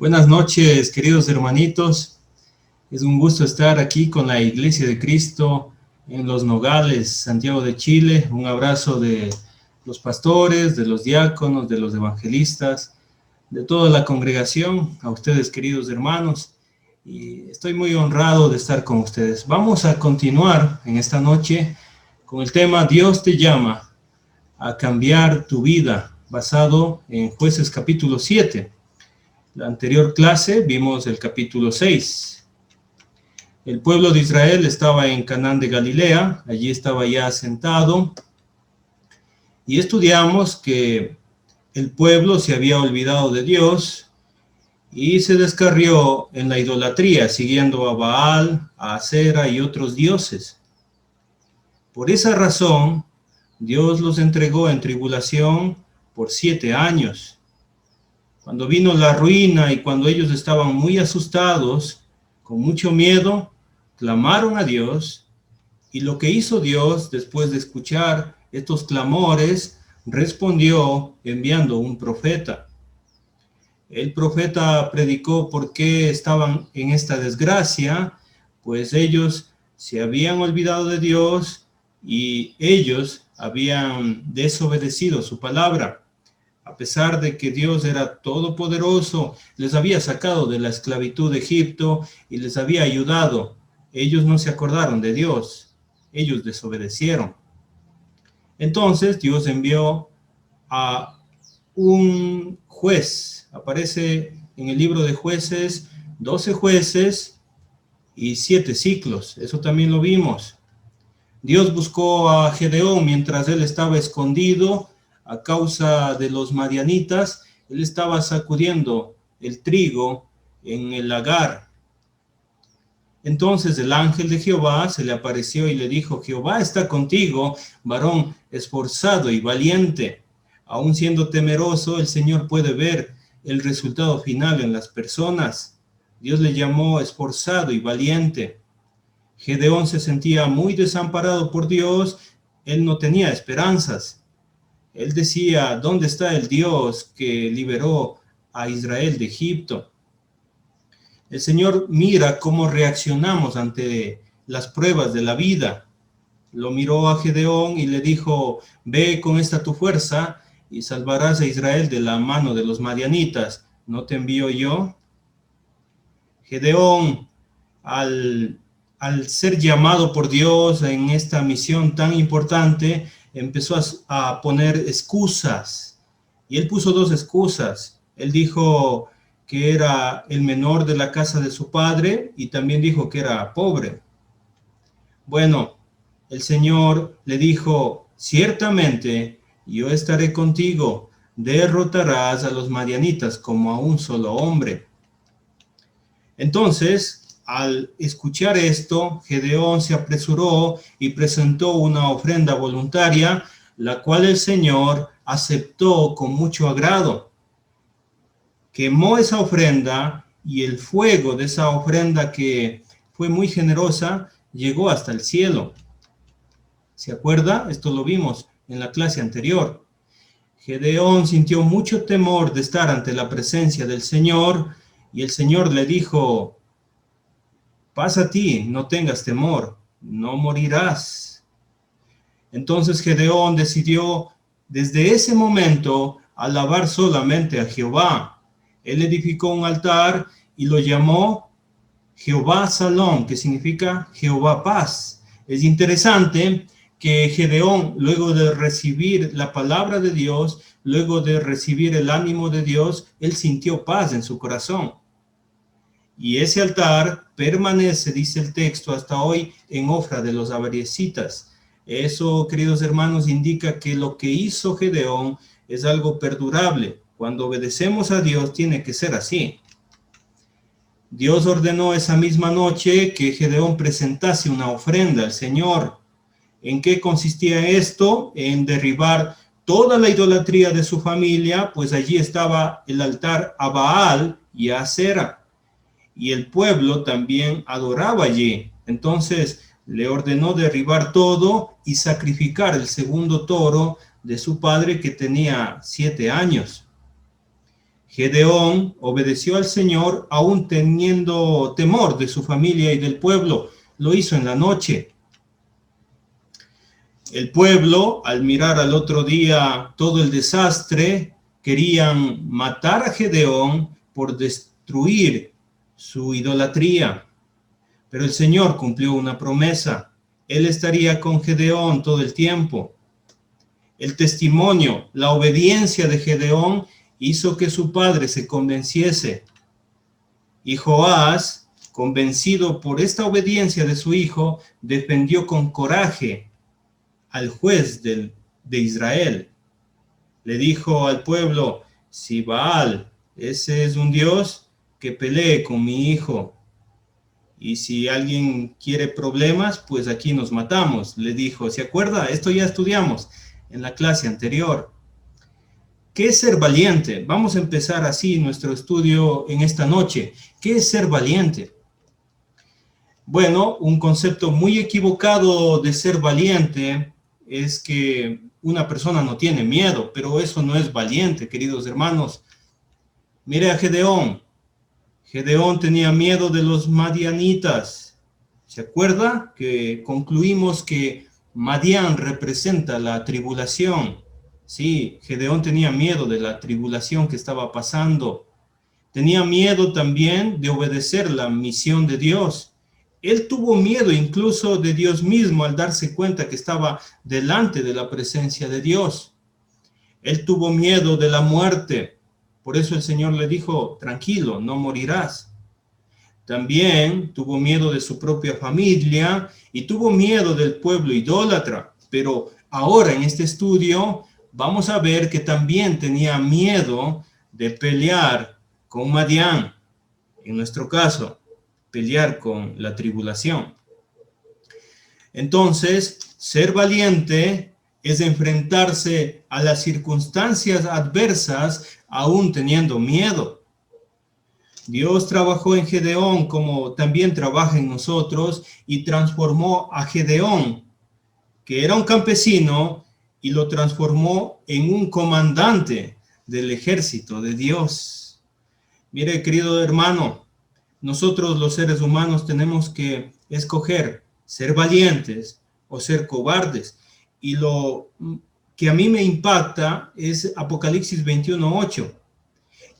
Buenas noches, queridos hermanitos. Es un gusto estar aquí con la Iglesia de Cristo en Los Nogales, Santiago de Chile. Un abrazo de los pastores, de los diáconos, de los evangelistas, de toda la congregación, a ustedes, queridos hermanos. Y estoy muy honrado de estar con ustedes. Vamos a continuar en esta noche con el tema Dios te llama a cambiar tu vida, basado en Jueces capítulo 7. La anterior clase vimos el capítulo 6. El pueblo de Israel estaba en Canaán de Galilea, allí estaba ya asentado, y estudiamos que el pueblo se había olvidado de Dios y se descarrió en la idolatría, siguiendo a Baal, a Acera y otros dioses. Por esa razón, Dios los entregó en tribulación por 7 años. Cuando vino la ruina y cuando ellos estaban muy asustados, con mucho miedo, clamaron a Dios, y lo que hizo Dios después de escuchar estos clamores, respondió enviando un profeta. El profeta predicó por qué estaban en esta desgracia, pues ellos se habían olvidado de Dios y ellos habían desobedecido su palabra. A pesar de que Dios era todopoderoso, les había sacado de la esclavitud de Egipto y les había ayudado, ellos no se acordaron de Dios, ellos desobedecieron. Entonces Dios envió a un juez. Aparece en el libro de Jueces 12 jueces y 7 ciclos. Eso también lo vimos. Dios buscó a Gedeón mientras él estaba escondido a causa de los madianitas. Él estaba sacudiendo el trigo en el lagar. Entonces el ángel de Jehová se le apareció y le dijo: Jehová está contigo, varón esforzado y valiente. Aún siendo temeroso, el Señor puede ver el resultado final en las personas. Dios le llamó esforzado y valiente. Gedeón se sentía muy desamparado por Dios. Él no tenía esperanzas. Él decía: ¿dónde está el Dios que liberó a Israel de Egipto? El Señor mira cómo reaccionamos ante las pruebas de la vida. Lo miró a Gedeón y le dijo: ve con esta tu fuerza y salvarás a Israel de la mano de los madianitas. ¿No te envío yo? Gedeón, al ser llamado por Dios en esta misión tan importante, empezó a poner excusas. Y él puso 2 excusas. Él dijo que era el menor de la casa de su padre y también dijo que era pobre. Bueno, el Señor le dijo: ciertamente yo estaré contigo, derrotarás a los madianitas como a un solo hombre. Entonces, al escuchar esto, Gedeón se apresuró y presentó una ofrenda voluntaria, la cual el Señor aceptó con mucho agrado. Quemó esa ofrenda y el fuego de esa ofrenda, que fue muy generosa, llegó hasta el cielo. ¿Se acuerda? Esto lo vimos en la clase anterior. Gedeón sintió mucho temor de estar ante la presencia del Señor y el Señor le dijo: pasa a ti, no tengas temor, no morirás. Entonces Gedeón decidió desde ese momento alabar solamente a Jehová. Él edificó un altar y lo llamó Jehová Salón, que significa Jehová Paz. Es interesante que Gedeón, luego de recibir la palabra de Dios, luego de recibir el ánimo de Dios, él sintió paz en su corazón. Y ese altar permanece, dice el texto, hasta hoy en Ofra de los Abiezritas. Eso, queridos hermanos, indica que lo que hizo Gedeón es algo perdurable. Cuando obedecemos a Dios, tiene que ser así. Dios ordenó esa misma noche que Gedeón presentase una ofrenda al Señor. ¿En qué consistía esto? En derribar toda la idolatría de su familia, pues allí estaba el altar a Baal y a Acera. Y el pueblo también adoraba allí. Entonces le ordenó derribar todo y sacrificar el segundo toro de su padre, que tenía 7 años. Gedeón obedeció al Señor aún teniendo temor de su familia y del pueblo. Lo hizo en la noche. El pueblo, al mirar al otro día todo el desastre, querían matar a Gedeón por destruir su idolatría. Pero el Señor cumplió una promesa. Él estaría con Gedeón todo el tiempo. El testimonio, la obediencia de Gedeón hizo que su padre se convenciese. Y Joás, convencido por esta obediencia de su hijo, defendió con coraje al juez de Israel. Le dijo al pueblo: si Baal, ese es un Dios, que pelee con mi hijo. Y si alguien quiere problemas, pues aquí nos matamos. Le dijo, ¿se acuerda? Esto ya estudiamos en la clase anterior. ¿Qué es ser valiente? Vamos a empezar así nuestro estudio en esta noche. ¿Qué es ser valiente? Bueno, un concepto muy equivocado de ser valiente es que una persona no tiene miedo, pero eso no es valiente, queridos hermanos. Mire a Gedeón. Gedeón tenía miedo de los madianitas. ¿Se acuerda? Que concluimos que Madián representa la tribulación. Sí, Gedeón tenía miedo de la tribulación que estaba pasando. Tenía miedo también de obedecer la misión de Dios. Él tuvo miedo incluso de Dios mismo al darse cuenta que estaba delante de la presencia de Dios. Él tuvo miedo de la muerte. Por eso el Señor le dijo, tranquilo, no morirás. También tuvo miedo de su propia familia y tuvo miedo del pueblo idólatra. Pero ahora en este estudio vamos a ver que también tenía miedo de pelear con Madián. En nuestro caso, pelear con la tribulación. Entonces, ser valiente es enfrentarse a las circunstancias adversas aún teniendo miedo. Dios trabajó en Gedeón como también trabaja en nosotros y transformó a Gedeón, que era un campesino, y lo transformó en un comandante del ejército de Dios. Mire, querido hermano, nosotros los seres humanos tenemos que escoger ser valientes o ser cobardes. Y lo que a mí me impacta es Apocalipsis 21:8,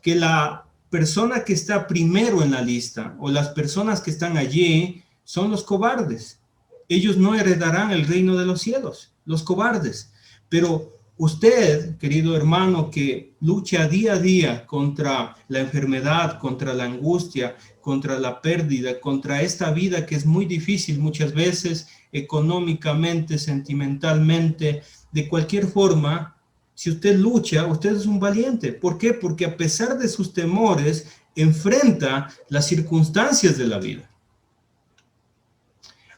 que la persona que está primero en la lista o las personas que están allí son los cobardes. Ellos no heredarán el reino de los cielos, los cobardes. Pero usted, querido hermano, que lucha día a día contra la enfermedad, contra la angustia, contra la pérdida, contra esta vida que es muy difícil muchas veces, económicamente, sentimentalmente, de cualquier forma, si usted lucha, usted es un valiente. ¿Por qué? Porque a pesar de sus temores, enfrenta las circunstancias de la vida.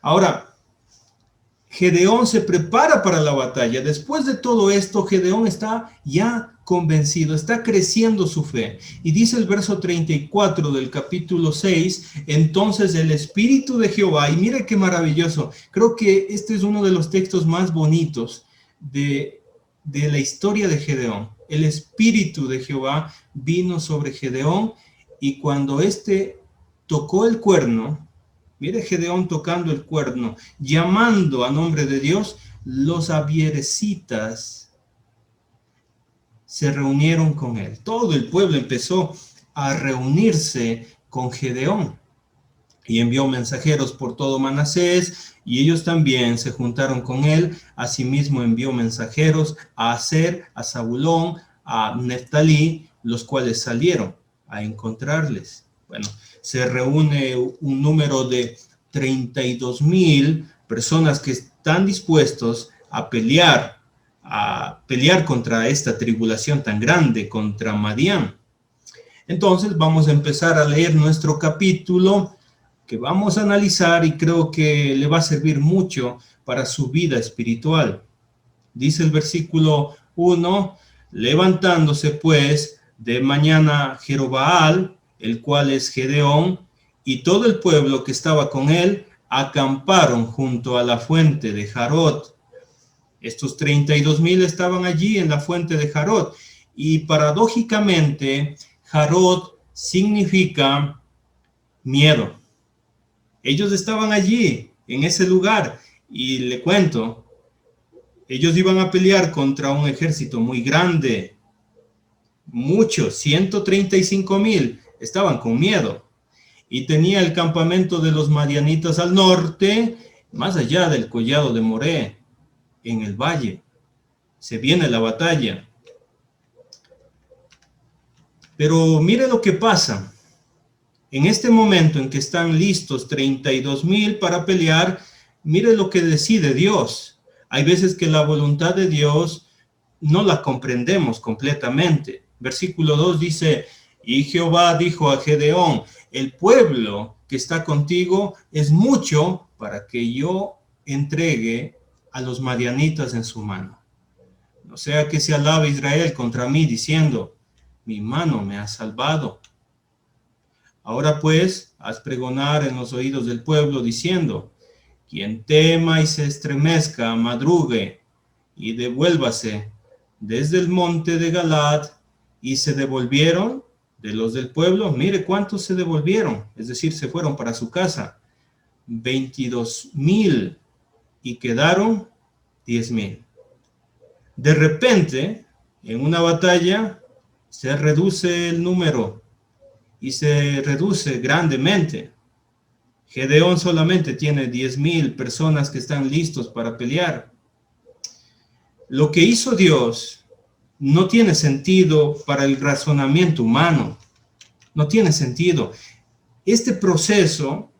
Ahora, Gedeón se prepara para la batalla. Después de todo esto, Gedeón está ya convencido, está creciendo su fe. Y dice el verso 34 del capítulo 6, entonces el Espíritu de Jehová, y mire qué maravilloso, creo que este es uno de los textos más bonitos de la historia de Gedeón. El Espíritu de Jehová vino sobre Gedeón y cuando éste tocó el cuerno, mire Gedeón tocando el cuerno, llamando a nombre de Dios, los abierecitas se reunieron con él. Todo el pueblo empezó a reunirse con Gedeón y envió mensajeros por todo Manasés y ellos también se juntaron con él. Asimismo envió mensajeros a Aser, a Zabulón, a Neftalí, los cuales salieron a encontrarles. Bueno, se reúne un número de 32,000 personas que están dispuestos a pelear contra esta tribulación tan grande, contra Madián. Entonces vamos a empezar a leer nuestro capítulo que vamos a analizar y creo que le va a servir mucho para su vida espiritual. Dice el versículo 1, levantándose pues de mañana Jerobbaal, el cual es Gedeón, y todo el pueblo que estaba con él, acamparon junto a la fuente de Jarot. Estos 32,000 estaban allí en la fuente de Jarot, y paradójicamente Jarod significa miedo. Ellos estaban allí, en ese lugar, y le cuento, ellos iban a pelear contra un ejército muy grande, muchos, 135,000, estaban con miedo. Y tenía el campamento de los madianitas al norte, más allá del collado de Moré, en el valle. Se viene la batalla. Pero mire lo que pasa. En este momento en que están listos 32,000 para pelear, mire lo que decide Dios. Hay veces que la voluntad de Dios no la comprendemos completamente. Versículo 2 dice, y Jehová dijo a Gedeón, el pueblo que está contigo es mucho para que yo entregue a los madianitas en su mano. No sea que se alabe Israel contra mí diciendo, mi mano me ha salvado. Ahora pues, haz pregonar en los oídos del pueblo diciendo, quien tema y se estremezca, madrugue y devuélvase desde el monte de Galad. Y se devolvieron de los del pueblo, mire cuántos se devolvieron, es decir, se fueron para su casa, 22,000 y quedaron 10,000. De repente, en una batalla, se reduce el número y se reduce grandemente. Gedeón solamente tiene 10,000 personas que están listos para pelear. Lo que hizo Dios no tiene sentido para el razonamiento humano. No tiene sentido. Este proceso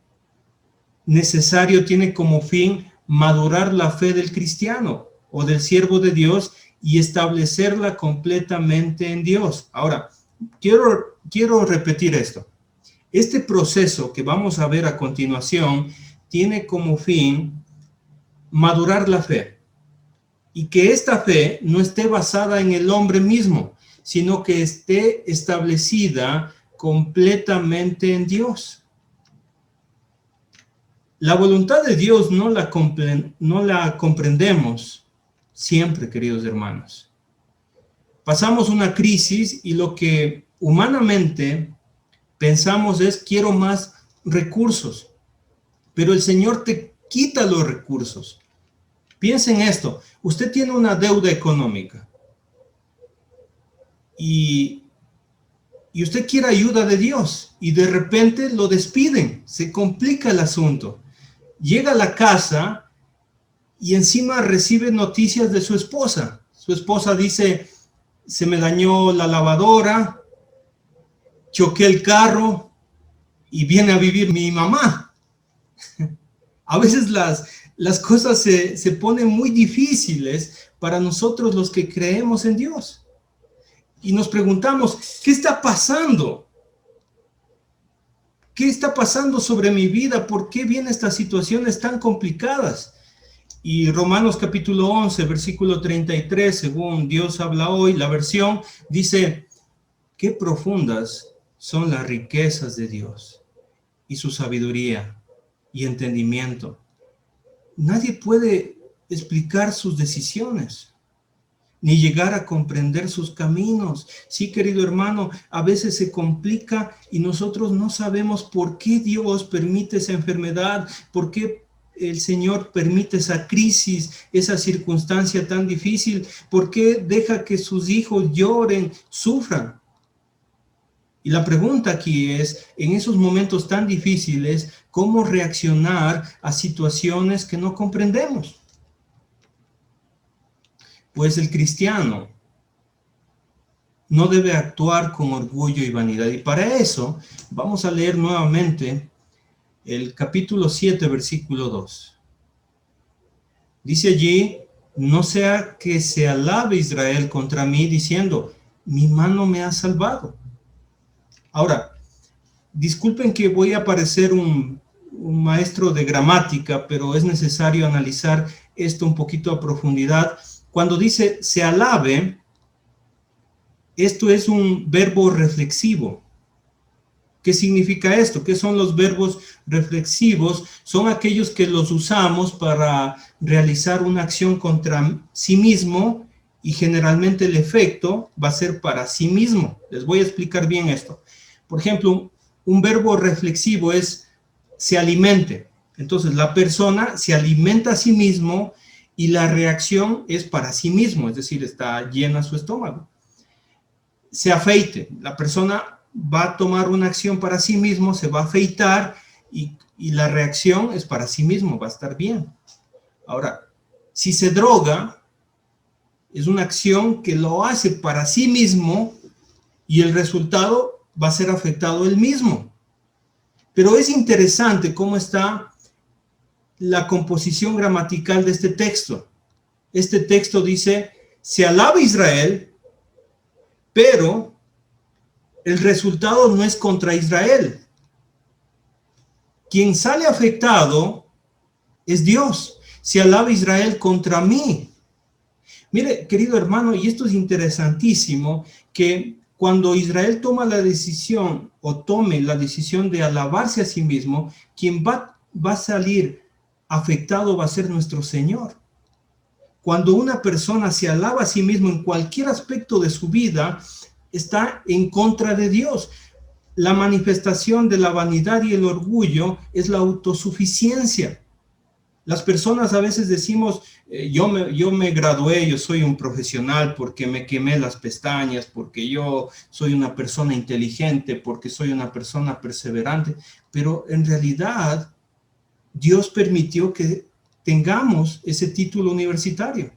necesario tiene como fin madurar la fe del cristiano o del siervo de Dios y establecerla completamente en Dios. Ahora, quiero repetir esto. Este proceso que vamos a ver a continuación tiene como fin madurar la fe y que esta fe no esté basada en el hombre mismo, sino que esté establecida completamente en Dios. La voluntad de Dios no la comprendemos siempre, queridos hermanos. Pasamos una crisis y lo que humanamente pensamos es, quiero más recursos, pero el Señor te quita los recursos. Piensen esto, usted tiene una deuda económica y usted quiere ayuda de Dios y de repente lo despiden, se complica el asunto. Llega a la casa y encima recibe noticias de su esposa. Su esposa dice, se me dañó la lavadora, choqué el carro y viene a vivir mi mamá. A veces las cosas se ponen muy difíciles para nosotros los que creemos en Dios. Y nos preguntamos, ¿qué está pasando? ¿Qué está pasando sobre mi vida? ¿Por qué vienen estas situaciones tan complicadas? Y Romanos capítulo 11, versículo 33, según Dios habla hoy, la versión, dice, qué profundas son las riquezas de Dios y su sabiduría y entendimiento. Nadie puede explicar sus decisiones, ni llegar a comprender sus caminos. Sí, querido hermano, a veces se complica y nosotros no sabemos por qué Dios permite esa enfermedad, por qué el Señor permite esa crisis, esa circunstancia tan difícil, por qué deja que sus hijos lloren, sufran. Y la pregunta aquí es, en esos momentos tan difíciles, ¿cómo reaccionar a situaciones que no comprendemos? Pues el cristiano no debe actuar con orgullo y vanidad. Y para eso vamos a leer nuevamente el capítulo 7, versículo 2. Dice allí, no sea que se alabe Israel contra mí diciendo, mi mano me ha salvado. Ahora, disculpen que voy a parecer un maestro de gramática, pero es necesario analizar esto un poquito a profundidad. Cuando dice se alabe, esto es un verbo reflexivo. ¿Qué significa esto? ¿Qué son los verbos reflexivos? Son aquellos que los usamos para realizar una acción contra sí mismo y generalmente el efecto va a ser para sí mismo. Les voy a explicar bien esto. Por ejemplo, un verbo reflexivo es se alimente. Entonces, la persona se alimenta a sí mismo y la reacción es para sí mismo, es decir, está llena su estómago. Se afeite. La persona va a tomar una acción para sí mismo, se va a afeitar y la reacción es para sí mismo, va a estar bien. Ahora, si se droga, es una acción que lo hace para sí mismo y el resultado va a ser afectado él mismo. Pero es interesante cómo está la composición gramatical de este texto. Este texto dice, se alaba Israel, pero el resultado no es contra Israel. Quien sale afectado es Dios. Se alaba Israel contra mí. Mire, querido hermano, y esto es interesantísimo, que cuando Israel toma la decisión o tome la decisión de alabarse a sí mismo, quien va a salir afectado va a ser nuestro Señor. Cuando una persona se alaba a sí mismo en cualquier aspecto de su vida, está en contra de Dios. La manifestación de la vanidad y el orgullo es la autosuficiencia. Las personas a veces decimos, yo me gradué, yo soy un profesional porque me quemé las pestañas, porque yo soy una persona inteligente, porque soy una persona perseverante, pero en realidad Dios permitió que tengamos ese título universitario.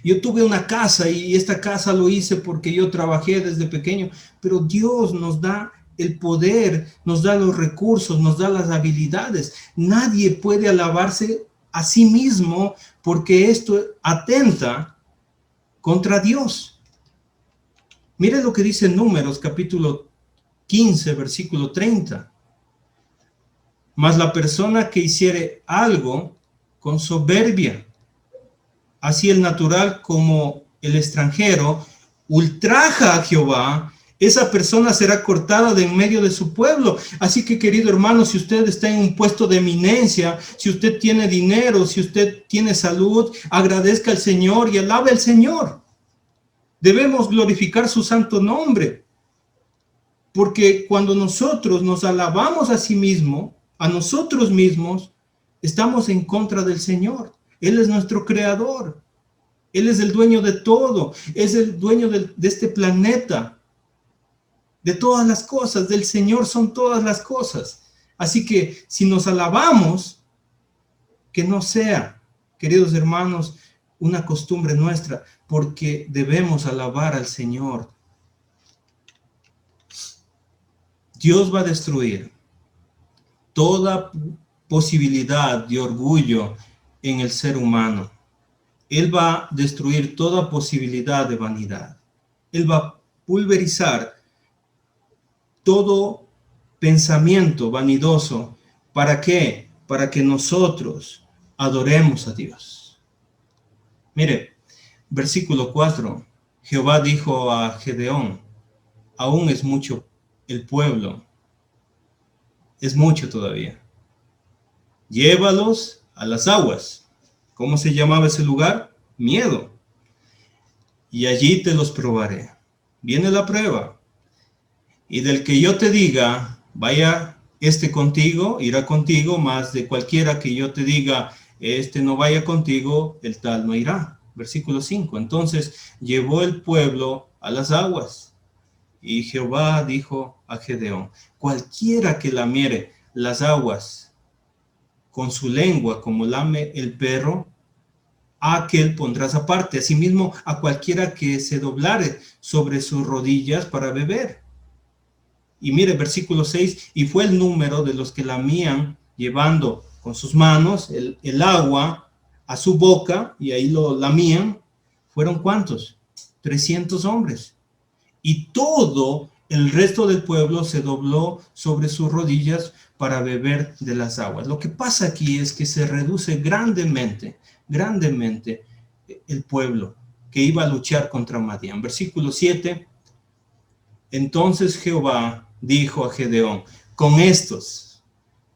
Yo tuve una casa y esta casa lo hice porque yo trabajé desde pequeño, pero Dios nos da el poder, nos da los recursos, nos da las habilidades. Nadie puede alabarse a sí mismo porque esto atenta contra Dios. Mire lo que dice Números, capítulo 15, versículo 30. Mas la persona que hiciere algo con soberbia, así el natural como el extranjero, ultraja a Jehová, esa persona será cortada de en medio de su pueblo. Así que, querido hermano, si usted está en un puesto de eminencia, si usted tiene dinero, si usted tiene salud, agradezca al Señor y alabe al Señor. Debemos glorificar su santo nombre, porque cuando nosotros nos alabamos a sí mismo, a nosotros mismos, estamos en contra del Señor. Él es nuestro creador. Él es el dueño de todo. Es el dueño de este planeta. De todas las cosas. Del Señor son todas las cosas. Así que si nos alabamos, que no sea, queridos hermanos, una costumbre nuestra, porque debemos alabar al Señor. Dios va a destruir toda posibilidad de orgullo en el ser humano. Él va a destruir toda posibilidad de vanidad. Él va a pulverizar todo pensamiento vanidoso. ¿Para qué? Para que nosotros adoremos a Dios. Mire, versículo 4. Jehová dijo a Gedeón, aún es mucho el pueblo, es mucho todavía. Llévalos a las aguas. ¿Cómo se llamaba ese lugar? Miedo. Y allí te los probaré. Viene la prueba. Y del que yo te diga, vaya este contigo, irá contigo, más de cualquiera que yo te diga, este no vaya contigo, el tal no irá. Versículo 5. Entonces llevó el pueblo a las aguas. Y Jehová dijo a Gedeón, cualquiera que lamiere las aguas con su lengua como lame el perro, a aquel pondrás aparte. Asimismo, a cualquiera que se doblare sobre sus rodillas para beber. Y mire, versículo 6, y fue el número de los que lamían llevando con sus manos el agua a su boca, y ahí lo lamían. ¿Fueron cuántos? 300 hombres. Y todo el resto del pueblo se dobló sobre sus rodillas para beber de las aguas. Lo que pasa aquí es que se reduce grandemente el pueblo que iba a luchar contra Madián. Versículo 7. Entonces Jehová dijo a Gedeón, con estos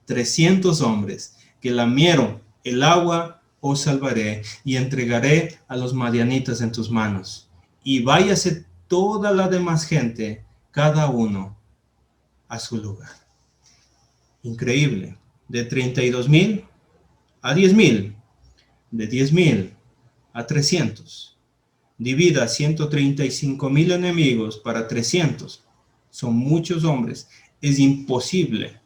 300 hombres que lamieron el agua, os salvaré y entregaré a los madianitas en tus manos. Y váyase toda la demás gente, cada uno a su lugar. Increíble. De 32,000 a 10,000. De 10,000 a 300. Divida 135,000 enemigos para 300. Son muchos hombres. Es imposible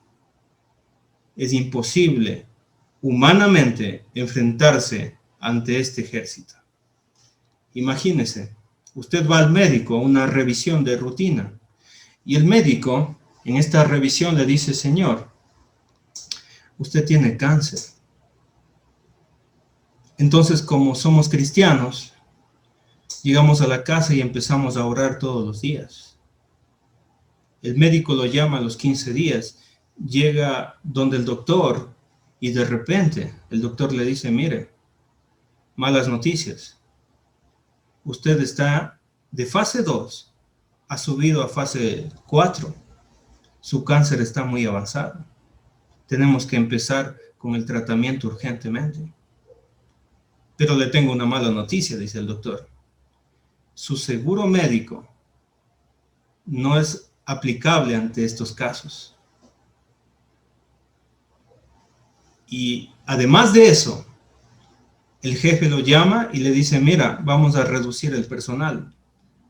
humanamente enfrentarse ante este ejército. Imagínese, usted va al médico a una revisión de rutina y el médico en esta revisión le dice: señor, usted tiene cáncer. Entonces, como somos cristianos, llegamos a la casa y empezamos a orar todos los días. El médico lo llama a los 15 días, llega donde el doctor y de repente el doctor le dice: mire, malas noticias. Usted está de fase 2, ha subido a fase 4. Su cáncer está muy avanzado. Tenemos que empezar con el tratamiento urgentemente. Pero le tengo una mala noticia, dice el doctor. Su seguro médico no es aplicable ante estos casos. Y además de eso, el jefe lo llama y le dice: mira, vamos a reducir el personal.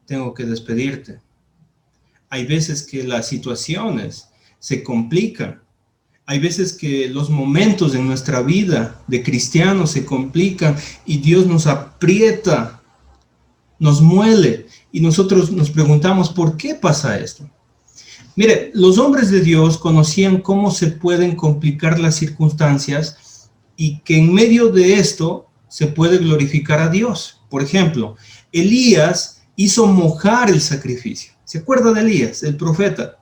Tengo que despedirte. Hay veces que las situaciones se complican. Hay veces que los momentos en nuestra vida de cristianos se complican y Dios nos aprieta, nos muele y nosotros nos preguntamos: ¿por qué pasa esto? Mire, los hombres de Dios conocían cómo se pueden complicar las circunstancias y que en medio de esto se puede glorificar a Dios. Por ejemplo, Elías hizo mojar el sacrificio. ¿Se acuerda de Elías, el profeta?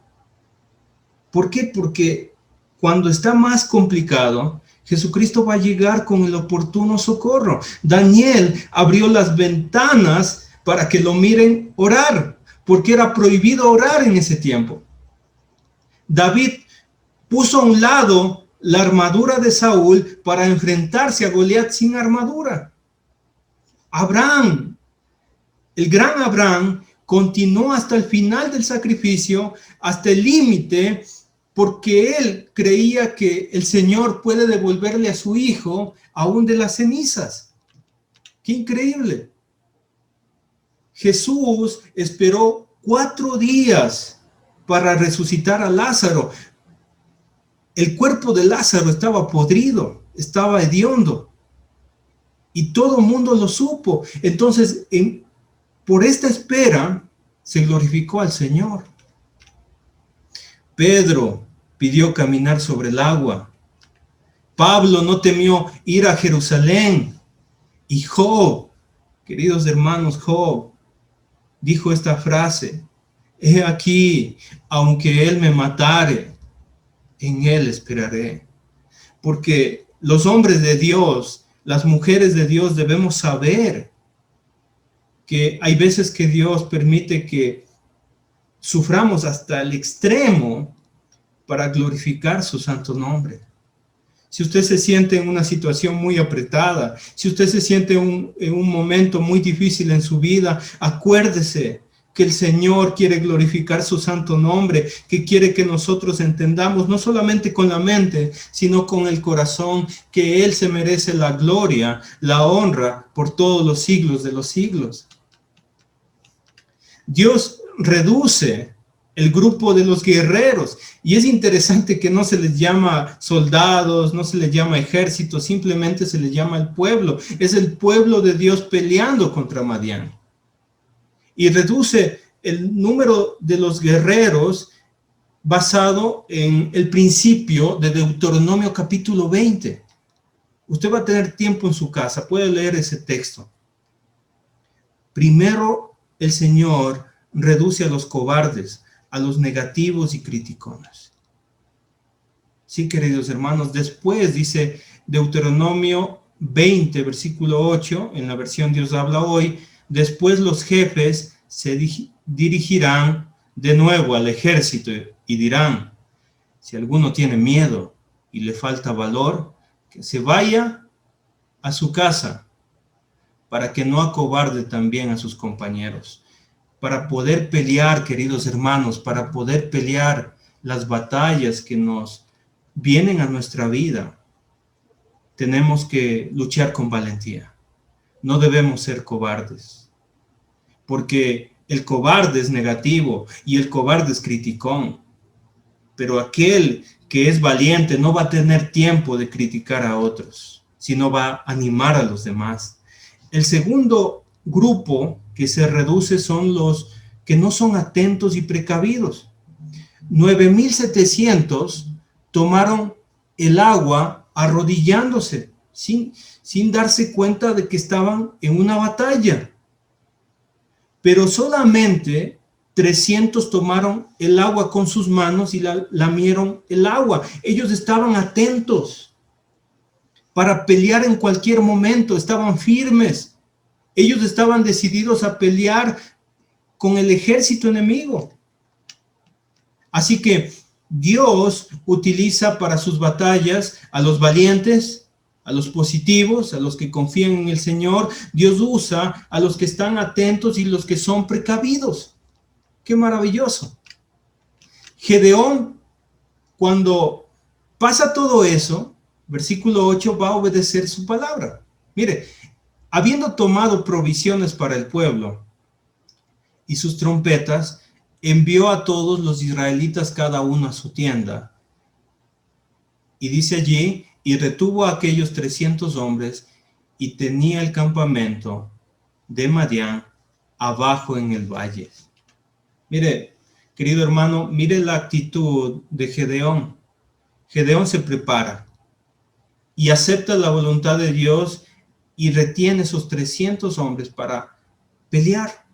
¿Por qué? Porque cuando está más complicado, Jesucristo va a llegar con el oportuno socorro. Daniel abrió las ventanas para que lo miren orar, porque era prohibido orar en ese tiempo. David puso a un lado la armadura de Saúl para enfrentarse a Goliat sin armadura. Abraham, el gran Abraham, continuó hasta el final del sacrificio, hasta el límite, porque él creía que el Señor puede devolverle a su hijo aún de las cenizas. ¡Qué increíble! Jesús esperó 4 días para resucitar a Lázaro. El cuerpo de Lázaro estaba podrido, estaba hediondo, y todo el mundo lo supo. Entonces, por esta espera, se glorificó al Señor. Pedro pidió caminar sobre el agua. Pablo no temió ir a Jerusalén. Y Job, queridos hermanos, Job dijo esta frase: he aquí, aunque él me matare, en él esperaré. Porque los hombres de Dios, las mujeres de Dios, debemos saber que hay veces que Dios permite que suframos hasta el extremo para glorificar su santo nombre. Si usted se siente en una situación muy apretada, si usted se siente en un momento muy difícil en su vida, acuérdese que el Señor quiere glorificar su santo nombre, que quiere que nosotros entendamos, no solamente con la mente, sino con el corazón, que Él se merece la gloria, la honra por todos los siglos de los siglos. Dios reduce el grupo de los guerreros, y es interesante que no se les llama soldados, no se les llama ejército, simplemente se les llama el pueblo. Es el pueblo de Dios peleando contra Madián. Y reduce el número de los guerreros basado en el principio de Deuteronomio capítulo 20. Usted va a tener tiempo en su casa, puede leer ese texto. Primero, el Señor reduce a los cobardes, a los negativos y criticones. Sí, queridos hermanos, después dice Deuteronomio 20, versículo 8, en la versión Dios habla hoy: después los jefes se dirigirán de nuevo al ejército y dirán: si alguno tiene miedo y le falta valor, que se vaya a su casa, para que no acobarde también a sus compañeros. Para poder pelear, queridos hermanos, para poder pelear las batallas que nos vienen a nuestra vida, tenemos que luchar con valentía. No debemos ser cobardes, porque el cobarde es negativo y el cobarde es criticón. Pero aquel que es valiente no va a tener tiempo de criticar a otros, sino va a animar a los demás. El segundo grupo que se reduce son los que no son atentos y precavidos. 9,700 tomaron el agua arrodillándose, sin darse cuenta de que estaban en una batalla. Pero solamente 300 tomaron el agua con sus manos y lamieron el agua. Ellos estaban atentos para pelear en cualquier momento, estaban firmes. Ellos estaban decididos a pelear con el ejército enemigo. Así que Dios utiliza para sus batallas a los valientes, a los positivos, a los que confían en el Señor. Dios usa a los que están atentos y los que son precavidos. ¡Qué maravilloso! Gedeón, cuando pasa todo eso, versículo 8, va a obedecer su palabra. Mire, habiendo tomado provisiones para el pueblo y sus trompetas, envió a todos los israelitas cada uno a su tienda. Y dice allí, y retuvo a aquellos 300 hombres y tenía el campamento de Madián abajo en el valle. Mire, querido hermano, mire la actitud de Gedeón. Gedeón se prepara y acepta la voluntad de Dios y retiene esos 300 hombres para pelear.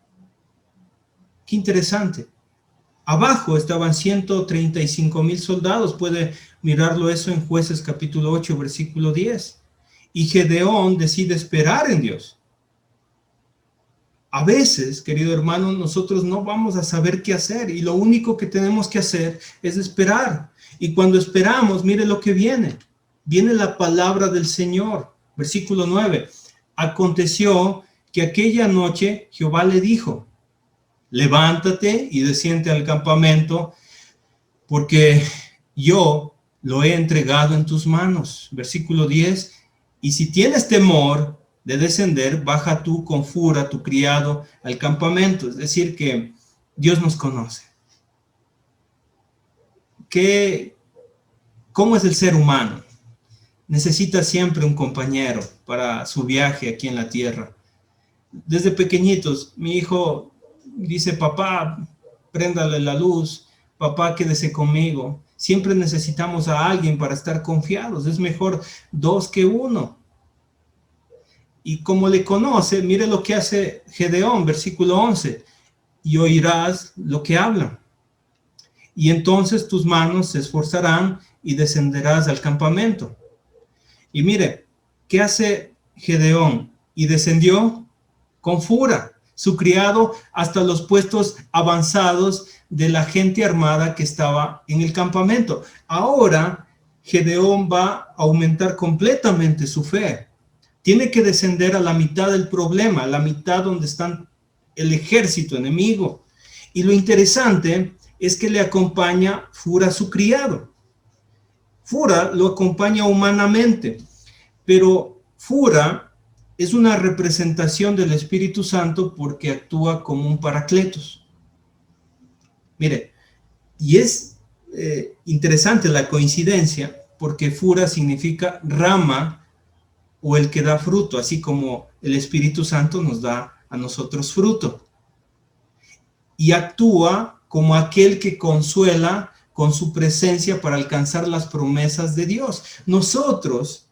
Qué interesante. Abajo estaban 135,000 soldados. Puede mirarlo eso en Jueces capítulo 8, versículo 10. Y Gedeón decide esperar en Dios. A veces, querido hermano, nosotros no vamos a saber qué hacer y lo único que tenemos que hacer es esperar. Y cuando esperamos, mire lo que viene. Viene la palabra del Señor. Versículo 9. Aconteció que aquella noche Jehová le dijo: levántate y desciende al campamento, porque yo lo he entregado en tus manos. Versículo 10. Y si tienes temor de descender, baja tú con Fura, tu criado, al campamento. Es decir, que Dios nos conoce. ¿Cómo es el ser humano? Necesita siempre un compañero para su viaje aquí en la tierra. Desde pequeñitos, mi hijo dice: papá, préndale la luz, papá, quédese conmigo. Siempre necesitamos a alguien para estar confiados. Es mejor 2 que 1. Y como le conoce, mire lo que hace Gedeón, versículo 11. Y oirás lo que hablan. Y entonces tus manos se esforzarán y descenderás al campamento. Y mire, ¿qué hace Gedeón? Y descendió con Fura, su criado, hasta los puestos avanzados de la gente armada que estaba en el campamento. Ahora Gedeón va a aumentar completamente su fe. Tiene que descender a la mitad del problema, a la mitad donde está el ejército enemigo. Y lo interesante es que le acompaña Fura, su criado. Fura lo acompaña humanamente, pero Fura es una representación del Espíritu Santo porque actúa como un paracletos. Mire, y es interesante la coincidencia, porque Fura significa rama o el que da fruto, así como el Espíritu Santo nos da a nosotros fruto. Y actúa como aquel que consuela con su presencia para alcanzar las promesas de Dios. Nosotros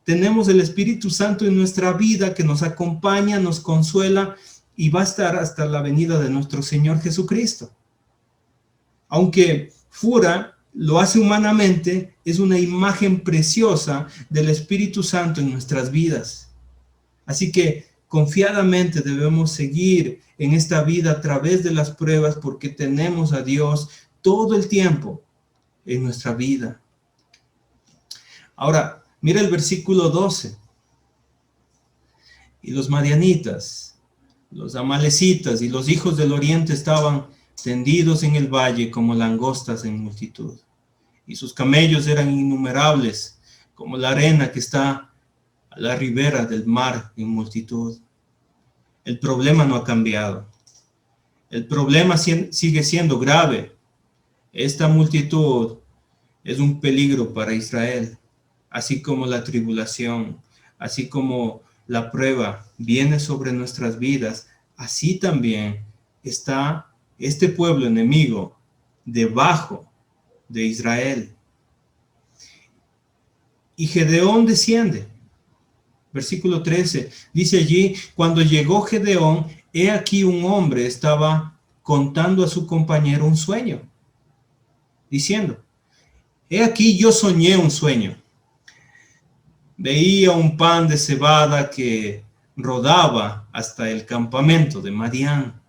tenemos el Espíritu Santo en nuestra vida que nos acompaña, nos consuela y va a estar hasta la venida de nuestro Señor Jesucristo. Aunque Fura lo hace humanamente, es una imagen preciosa del Espíritu Santo en nuestras vidas. Así que confiadamente debemos seguir en esta vida a través de las pruebas, porque tenemos a Dios todo el tiempo en nuestra vida. Ahora, mira el versículo 12. Y los madianitas, los amalecitas y los hijos del oriente estaban tendidos en el valle como langostas en multitud. Y sus camellos eran innumerables, como la arena que está a la ribera del mar en multitud. El problema no ha cambiado. El problema sigue siendo grave. Esta multitud es un peligro para Israel, así como la tribulación, así como la prueba viene sobre nuestras vidas, así también está este pueblo enemigo debajo de Israel. Y Gedeón desciende. Versículo 13, dice allí, cuando llegó Gedeón, he aquí un hombre estaba contando a su compañero un sueño, diciendo, he aquí yo soñé un sueño. Veía un pan de cebada que rodaba hasta el campamento de Madián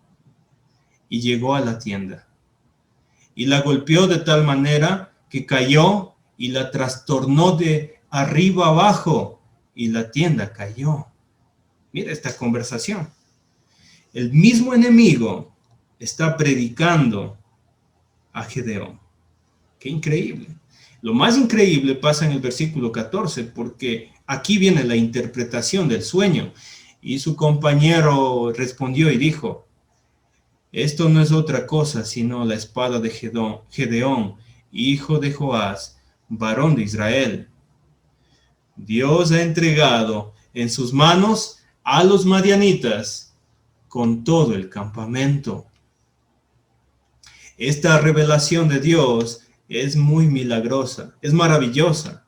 y llegó a la tienda. Y la golpeó de tal manera que cayó y la trastornó de arriba abajo y la tienda cayó. Mira esta conversación. El mismo enemigo está predicando a Gedeón. Qué increíble. Lo más increíble pasa en el versículo 14, porque aquí viene la interpretación del sueño. Y su compañero respondió y dijo, esto no es otra cosa sino la espada de Gedeón, hijo de Joás, varón de Israel. Dios ha entregado en sus manos a los madianitas con todo el campamento. Esta revelación de Dios es muy milagrosa, es maravillosa.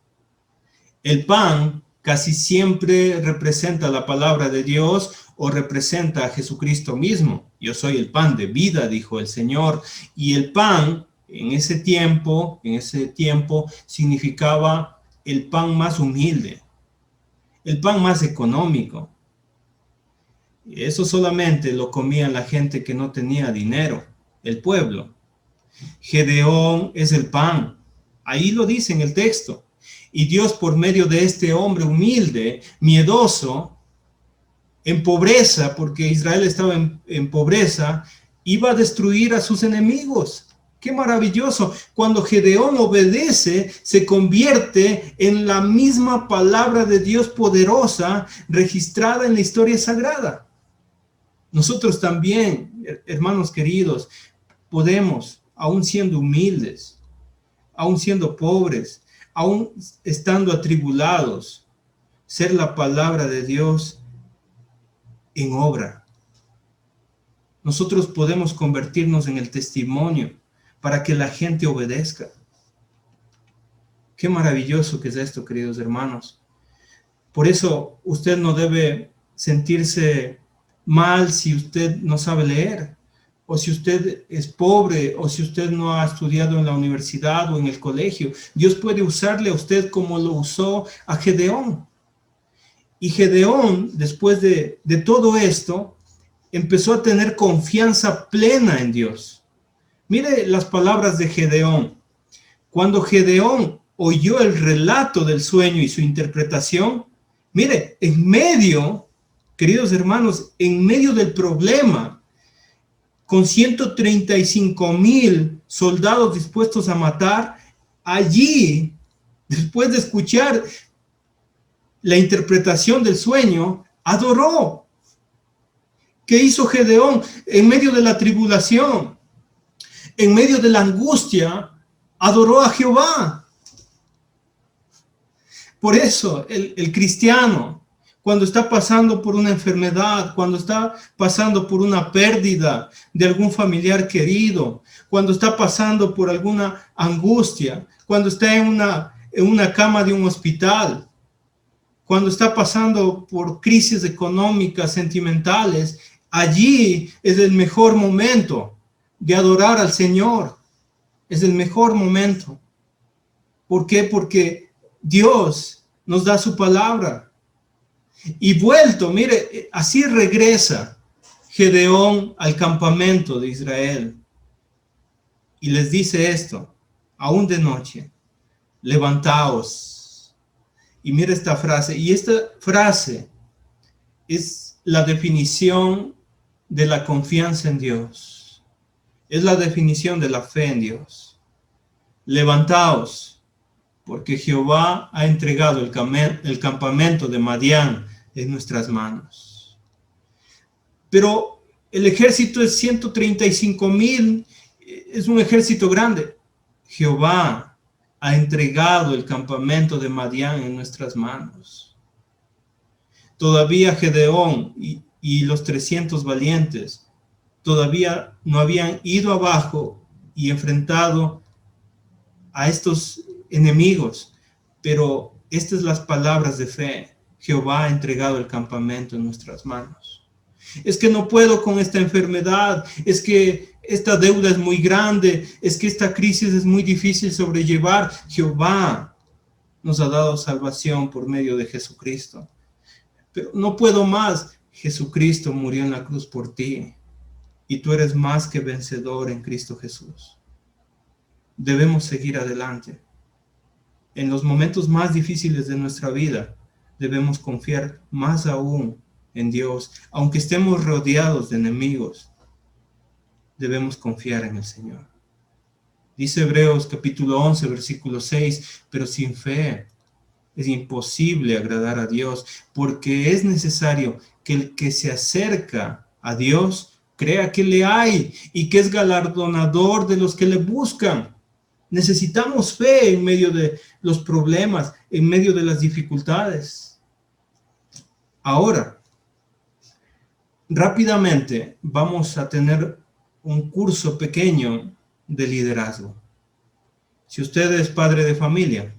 El pan casi siempre representa la palabra de Dios o representa a Jesucristo mismo. Yo soy el pan de vida, dijo el Señor. Y el pan en ese tiempo significaba el pan más humilde, el pan más económico. Eso solamente lo comía la gente que no tenía dinero, el pueblo. Gedeón es el pan. Ahí lo dice en el texto. Y Dios, por medio de este hombre humilde, miedoso, en pobreza, porque Israel estaba en pobreza, iba a destruir a sus enemigos. ¡Qué maravilloso! Cuando Gedeón obedece, se convierte en la misma palabra de Dios poderosa registrada en la historia sagrada. Nosotros también, hermanos queridos, podemos, aún siendo humildes, aún siendo pobres, aún estando atribulados, ser la palabra de Dios en obra. Nosotros podemos convertirnos en el testimonio para que la gente obedezca. Qué maravilloso que es esto, queridos hermanos. Por eso usted no debe sentirse mal si usted no sabe leer, o si usted es pobre, o si usted no ha estudiado en la universidad o en el colegio. Dios puede usarle a usted como lo usó a Gedeón. Y Gedeón, después de todo esto, empezó a tener confianza plena en Dios. Mire las palabras de Gedeón. Cuando Gedeón oyó el relato del sueño y su interpretación, mire, en medio, queridos hermanos, en medio del problema, con 135,000 soldados dispuestos a matar, allí, después de escuchar la interpretación del sueño, adoró. ¿Qué hizo Gedeón en medio de la tribulación? En medio de la angustia, adoró a Jehová. Por eso el cristiano, cuando está pasando por una enfermedad, cuando está pasando por una pérdida de algún familiar querido, cuando está pasando por alguna angustia, cuando está en una cama de un hospital, cuando está pasando por crisis económicas, sentimentales, allí es el mejor momento de adorar al Señor. Es el mejor momento. ¿Por qué? Porque Dios nos da su palabra. Y vuelto, mire, así regresa Gedeón al campamento de Israel. Y les dice esto, aún de noche, levantaos. Y mira esta frase, y esta frase es la definición de la confianza en Dios. Es la definición de la fe en Dios. Levantaos, porque Jehová ha entregado el campamento de Madián en nuestras manos. Pero el ejército es 135,000, es un ejército grande. Jehová ha entregado el campamento de Madián en nuestras manos. Todavía Gedeón y los 300 valientes todavía no habían ido abajo y enfrentado a estos enemigos, pero estas son las palabras de fe. Jehová ha entregado el campamento en nuestras manos. Es que no puedo con esta enfermedad, es que esta deuda es muy grande, es que esta crisis es muy difícil sobrellevar. Jehová nos ha dado salvación por medio de Jesucristo. Pero no puedo más. Jesucristo murió en la cruz por ti y tú eres más que vencedor en Cristo Jesús. Debemos seguir adelante. En los momentos más difíciles de nuestra vida, debemos confiar más aún en Dios. Aunque estemos rodeados de enemigos, debemos confiar en el Señor. Dice Hebreos capítulo 11, versículo 6, pero sin fe es imposible agradar a Dios, porque es necesario que el que se acerca a Dios crea que le hay y que es galardonador de los que le buscan. Necesitamos fe en medio de los problemas, en medio de las dificultades. Ahora, rápidamente vamos a tener un curso pequeño de liderazgo. Si usted es padre de familia,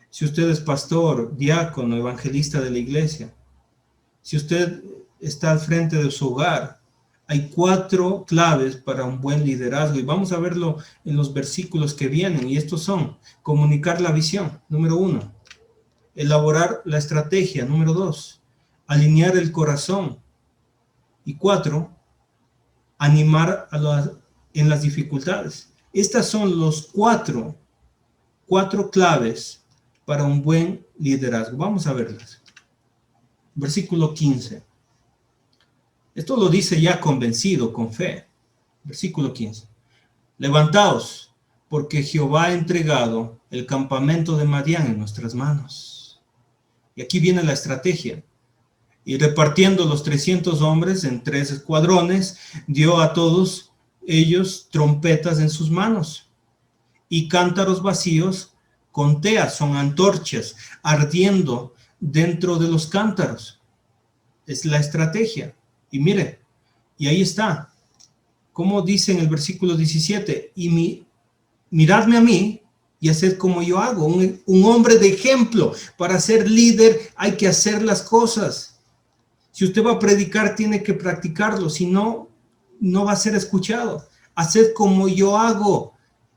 si usted es pastor, diácono, evangelista de la iglesia, si usted está al frente de su hogar, hay 4 claves para un buen liderazgo y vamos a verlo en los versículos que vienen, y estos son: comunicar la visión, número 1, elaborar la estrategia, número 2, alinear el corazón, y 4, animar en las dificultades. Estas son los 4 claves para un buen liderazgo. Vamos a verlas. Versículo 15. Esto lo dice ya convencido, con fe. Versículo 15. Levantaos, porque Jehová ha entregado el campamento de Madián en nuestras manos. Y aquí viene la estrategia. Y repartiendo los 300 hombres en 3 escuadrones, dio a todos ellos trompetas en sus manos y cántaros vacíos con teas, son antorchas, ardiendo dentro de los cántaros. Es la estrategia. Y mire, y ahí está. Como dice en el versículo 17, miradme a mí y haced como yo hago. Un hombre de ejemplo. Para ser líder hay que hacer las cosas. Si usted va a predicar, tiene que practicarlo. Si no, no va a ser escuchado. Haced como yo hago.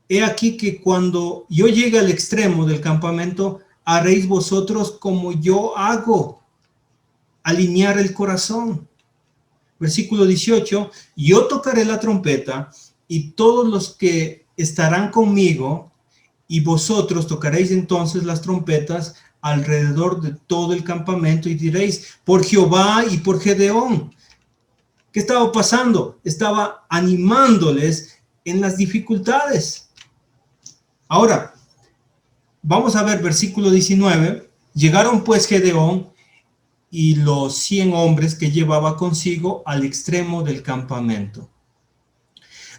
He aquí que cuando yo llegue al extremo del campamento, haréis vosotros como yo hago. Alinear el corazón. Versículo 18, yo tocaré la trompeta y todos los que estarán conmigo y vosotros tocaréis entonces las trompetas alrededor de todo el campamento y diréis, por Jehová y por Gedeón. ¿Qué estaba pasando? Estaba animándoles en las dificultades. Ahora, vamos a ver versículo 19. Llegaron pues Gedeón y los 100 hombres que llevaba consigo al extremo del campamento.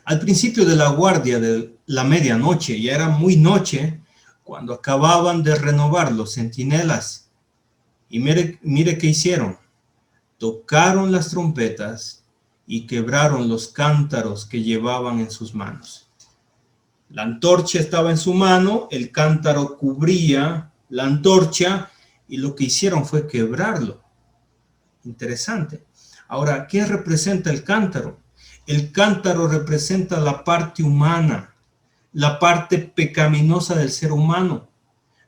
Al principio de la guardia de la medianoche, ya era muy noche, cuando acababan de renovar los centinelas. Y mire qué hicieron. Tocaron las trompetas y quebraron los cántaros que llevaban en sus manos. La antorcha estaba en su mano, el cántaro cubría la antorcha y lo que hicieron fue quebrarlo. Interesante. Ahora, ¿qué representa el cántaro? El cántaro representa la parte humana, la parte pecaminosa del ser humano.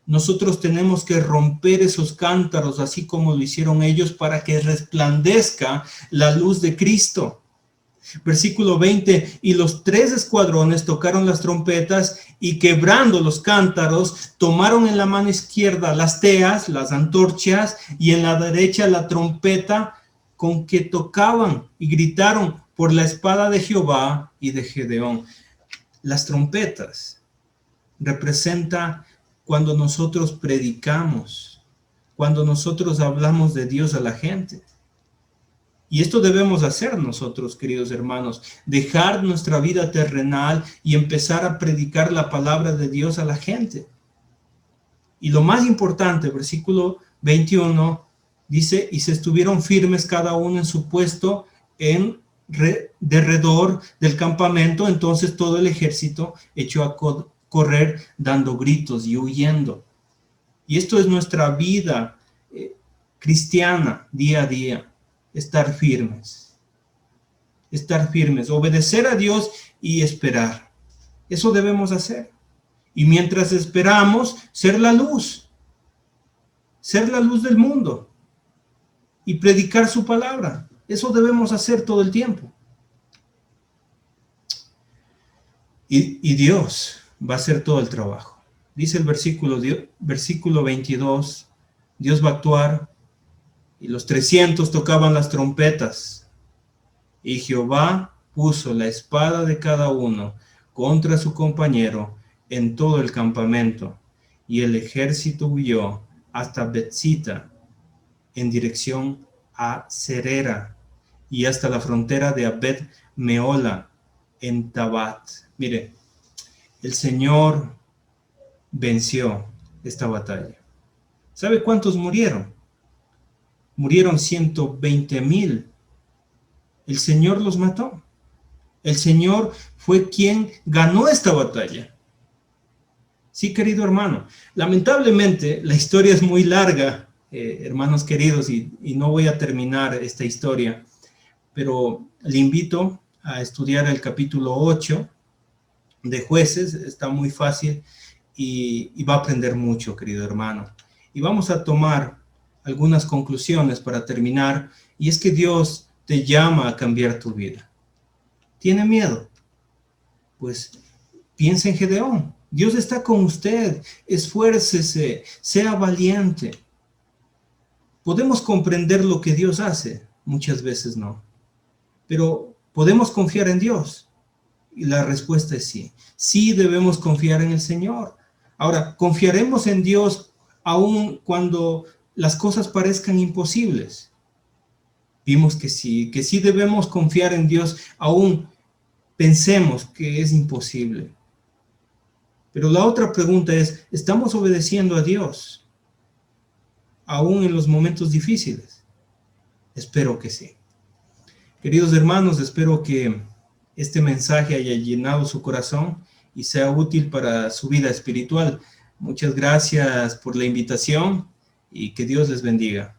Nosotros tenemos que romper esos cántaros, así como lo hicieron ellos, para que resplandezca la luz de Cristo. Versículo 20, y los 3 escuadrones tocaron las trompetas y quebrando los cántaros, tomaron en la mano izquierda las teas, las antorchas, y en la derecha la trompeta con que tocaban y gritaron por la espada de Jehová y de Gedeón. Las trompetas representa cuando nosotros predicamos, cuando nosotros hablamos de Dios a la gente. Y esto debemos hacer nosotros, queridos hermanos, dejar nuestra vida terrenal y empezar a predicar la palabra de Dios a la gente. Y lo más importante, versículo 21, dice, y se estuvieron firmes cada uno en su puesto en derredor del campamento. Entonces todo el ejército echó a correr dando gritos y huyendo. Y esto es nuestra vida cristiana día a día. Estar firmes, obedecer a Dios y esperar. Eso debemos hacer. Y mientras esperamos, ser la luz del mundo y predicar su palabra. Eso debemos hacer todo el tiempo. Y Dios va a hacer todo el trabajo. Dice el versículo 22, Dios va a actuar. Y los 300 tocaban las trompetas, y Jehová puso la espada de cada uno contra su compañero en todo el campamento, y el ejército huyó hasta Betzita, en dirección a Serera, y hasta la frontera de Abed Meola, en Tabat. Mire, el Señor venció esta batalla. ¿Sabe cuántos murieron? Murieron 120,000. El Señor los mató. El Señor fue quien ganó esta batalla. Sí, querido hermano. Lamentablemente, la historia es muy larga, hermanos queridos, y no voy a terminar esta historia, pero le invito a estudiar el capítulo 8 de Jueces. Está muy fácil y va a aprender mucho, querido hermano. Y vamos a tomar algunas conclusiones para terminar, y es que Dios te llama a cambiar tu vida. ¿Tiene miedo? Pues piensa en Gedeón. Dios está con usted. Esfuércese, sea valiente. ¿Podemos comprender lo que Dios hace? Muchas veces no. Pero ¿podemos confiar en Dios? Y la respuesta es sí. Sí debemos confiar en el Señor. Ahora, ¿confiaremos en Dios aun cuando las cosas parezcan imposibles? Vimos que sí debemos confiar en Dios, aún pensemos que es imposible. Pero la otra pregunta es, ¿estamos obedeciendo a Dios aún en los momentos difíciles? Espero que sí. Queridos hermanos, espero que este mensaje haya llenado su corazón y sea útil para su vida espiritual. Muchas gracias por la invitación y que Dios les bendiga.